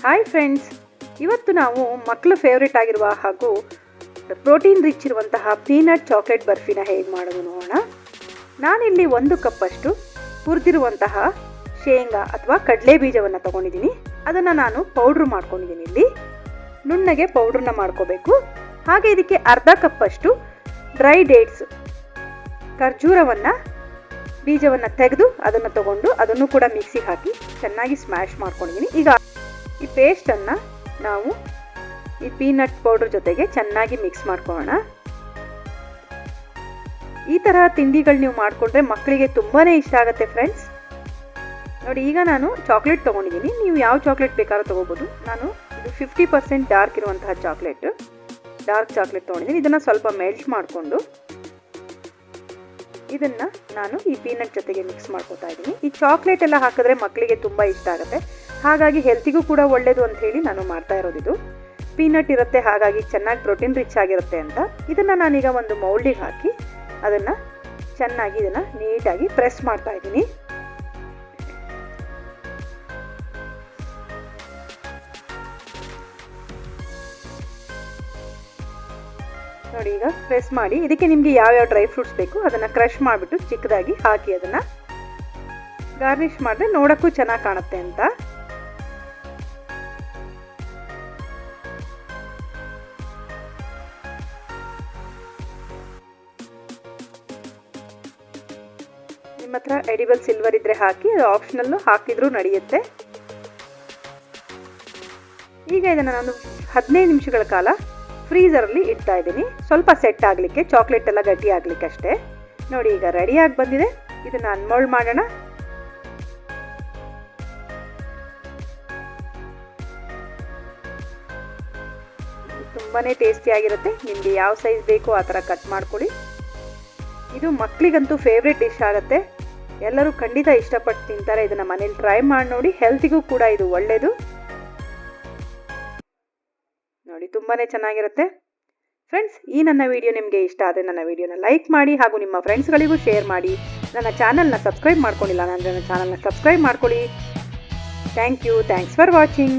Hi friends, ಇವತ್ತು ನಾವು ಮಕ್ಕಳ ಫೇವ್ರೇಟ್ ಆಗಿರುವ ಹಾಗೂ ಪ್ರೋಟೀನ್ ರಿಚ್ ಇರುವಂತಹ ಪೀನಟ್ ಚಾಕ್ಲೇಟ್ ಬರ್ಫಿನ ಹೇಗೆ ಮಾಡೋದು ನೋಡೋಣ. ನಾನಿಲ್ಲಿ 1 ಕಪ್ಪಷ್ಟು ಹುರಿದಿರುವಂತಹ ಶೇಂಗಾ ಅಥವಾ ಕಡಲೆ ಬೀಜವನ್ನು ತಗೊಂಡಿದ್ದೀನಿ. ಅದನ್ನು ನಾನು ಪೌಡ್ರ್ ಮಾಡ್ಕೊಂಡಿದ್ದೀನಿ. ಇಲ್ಲಿ ನುಣ್ಣಗೆ ಪೌಡ್ರನ್ನ ಮಾಡ್ಕೋಬೇಕು. ಹಾಗೆ ಇದಕ್ಕೆ ಅರ್ಧ ಕಪ್ಪಷ್ಟು ಡ್ರೈ ಡೇಟ್ಸ್ ಖರ್ಜೂರವನ್ನು ಬೀಜವನ್ನು ತೆಗೆದು ಅದನ್ನು ತಗೊಂಡು ಅದನ್ನು ಕೂಡ ಮಿಕ್ಸಿಗೆ ಹಾಕಿ ಚೆನ್ನಾಗಿ ಸ್ಮ್ಯಾಶ್ ಮಾಡ್ಕೊಂಡಿದ್ದೀನಿ. ಈಗ ಈ ಪೇಸ್ಟನ್ನು ನಾವು ಈ ಪೀನಟ್ ಪೌಡರ್ ಜೊತೆಗೆ ಚೆನ್ನಾಗಿ ಮಿಕ್ಸ್ ಮಾಡ್ಕೊಳ್ಳೋಣ. ಈ ತರಹ ತಿಂಡಿಗಳು ನೀವು ಮಾಡಿಕೊಂಡ್ರೆ ಮಕ್ಕಳಿಗೆ ತುಂಬಾ ಇಷ್ಟ ಆಗುತ್ತೆ ಫ್ರೆಂಡ್ಸ್. ನೋಡಿ, ಈಗ ನಾನು ಚಾಕ್ಲೇಟ್ ತೊಗೊಂಡಿದ್ದೀನಿ. ನೀವು ಯಾವ ಚಾಕ್ಲೇಟ್ ಬೇಕಾದ್ರೂ ತೊಗೋಬೋದು. ನಾನು ಇದು 50% ಡಾರ್ಕ್ ಇರುವಂತಹ ಡಾರ್ಕ್ ಚಾಕ್ಲೇಟ್ ತೊಗೊಂಡಿದ್ದೀನಿ. ಇದನ್ನು ಸ್ವಲ್ಪ ಮೆಲ್ಟ್ ಮಾಡಿಕೊಂಡು ಇದನ್ನು ನಾನು ಈ ಪೀನಟ್ ಜೊತೆಗೆ ಮಿಕ್ಸ್ ಮಾಡ್ಕೊತಾ ಇದ್ದೀನಿ. ಈ ಚಾಕ್ಲೇಟ್ ಎಲ್ಲ ಹಾಕಿದ್ರೆ ಮಕ್ಕಳಿಗೆ ತುಂಬ ಇಷ್ಟ ಆಗುತ್ತೆ. ಹಾಗಾಗಿ ಹೆಲ್ತಿಗೂ ಕೂಡ ಒಳ್ಳೆಯದು ಅಂತ ಹೇಳಿ ನಾನು ಮಾಡ್ತಾ ಇರೋದು. ಪೀನಟ್ ಇರುತ್ತೆ, ಹಾಗಾಗಿ ಚೆನ್ನಾಗಿ ಪ್ರೋಟೀನ್ ರಿಚ್ ಆಗಿರುತ್ತೆ ಅಂತ. ಇದನ್ನು ನಾನೀಗ ಒಂದು ಮೌಲ್ಡಿಗೆ ಹಾಕಿ ಅದನ್ನು ಚೆನ್ನಾಗಿ ಇದನ್ನು ನೀಟಾಗಿ ಪ್ರೆಸ್ ಮಾಡ್ತಾ ಇದ್ದೀನಿ. ನೋಡಿ, ಈಗ ಪ್ರೆಸ್ ಮಾಡಿ ಇದಕ್ಕೆ ನಿಮಗೆ ಯಾವ್ಯಾವ ಡ್ರೈ ಫ್ರೂಟ್ಸ್ ಬೇಕು ಅದನ್ನು ಕ್ರಷ್ ಮಾಡಿಬಿಟ್ಟು ಚಿಕ್ಕದಾಗಿ ಹಾಕಿ ಅದನ್ನು ಗಾರ್ನಿಷ್ ಮಾಡಿದ್ರೆ ನೋಡೋಕ್ಕೂ ಚೆನ್ನಾಗಿ ಕಾಣುತ್ತೆ ಅಂತ. ನಿಮ್ಮ ಹತ್ರ ಎಡಿಬಲ್ ಸಿಲ್ವರ್ ಇದ್ರೆ ಹಾಕಿ, ಅದು ಆಪ್ಷನಲ್ಲು, ಹಾಕಿದ್ರೂ ನಡೆಯುತ್ತೆ. ಈಗ ಇದನ್ನು ನಾನು 15 ನಿಮಿಷಗಳ ಕಾಲ ಫ್ರೀಝರಲ್ಲಿ ಇಡ್ತಾ ಇದ್ದೀನಿ, ಸ್ವಲ್ಪ ಸೆಟ್ ಆಗಲಿಕ್ಕೆ, ಚಾಕ್ಲೇಟ್ ಎಲ್ಲ ಗಟ್ಟಿ ಆಗಲಿಕ್ಕೆ ಅಷ್ಟೇ. ನೋಡಿ, ಈಗ ರೆಡಿಯಾಗಿ ಬಂದಿದೆ. ಇದನ್ನು ಅನ್ಮೋಲ್ಡ್ ಮಾಡೋಣ. ತುಂಬಾ ಟೇಸ್ಟಿಯಾಗಿರುತ್ತೆ. ನಿಮಗೆ ಯಾವ ಸೈಜ್ ಬೇಕೋ ಆ ಥರ ಕಟ್ ಮಾಡ್ಕೊಳ್ಳಿ. ಇದು ಮಕ್ಕಳಿಗಂತೂ ಫೇವ್ರೇಟ್ ಡಿಶ್ ಆಗುತ್ತೆ. ಎಲ್ಲರೂ ಖಂಡಿತ ಇಷ್ಟಪಟ್ಟು ತಿಂತಾರೆ. ಇದನ್ನು ಮನೇಲಿ ಟ್ರೈ ಮಾಡಿ ನೋಡಿ. ಹೆಲ್ತಿಗೂ ಕೂಡ ಇದು ಒಳ್ಳೆಯದು. ನೋಡಿ, ತುಂಬಾ ಚೆನ್ನಾಗಿರುತ್ತೆ ಫ್ರೆಂಡ್ಸ್. ಈ ನನ್ನ ವಿಡಿಯೋ ನಿಮಗೆ ಇಷ್ಟ ಆದರೆ ನನ್ನ ವಿಡಿಯೋನ ಲೈಕ್ ಮಾಡಿ ಹಾಗೂ ನಿಮ್ಮ ಫ್ರೆಂಡ್ಸ್ಗಳಿಗೂ ಶೇರ್ ಮಾಡಿ. ನನ್ನ ಚಾನಲ್ನ ಸಬ್ಸ್ಕ್ರೈಬ್ ಮಾಡ್ಕೊಂಡಿಲ್ಲ ಅಂದರೆ ನನ್ನ ಚಾನಲ್ನ ಸಬ್ಸ್ಕ್ರೈಬ್ ಮಾಡ್ಕೊಳ್ಳಿ. Thanks for watching.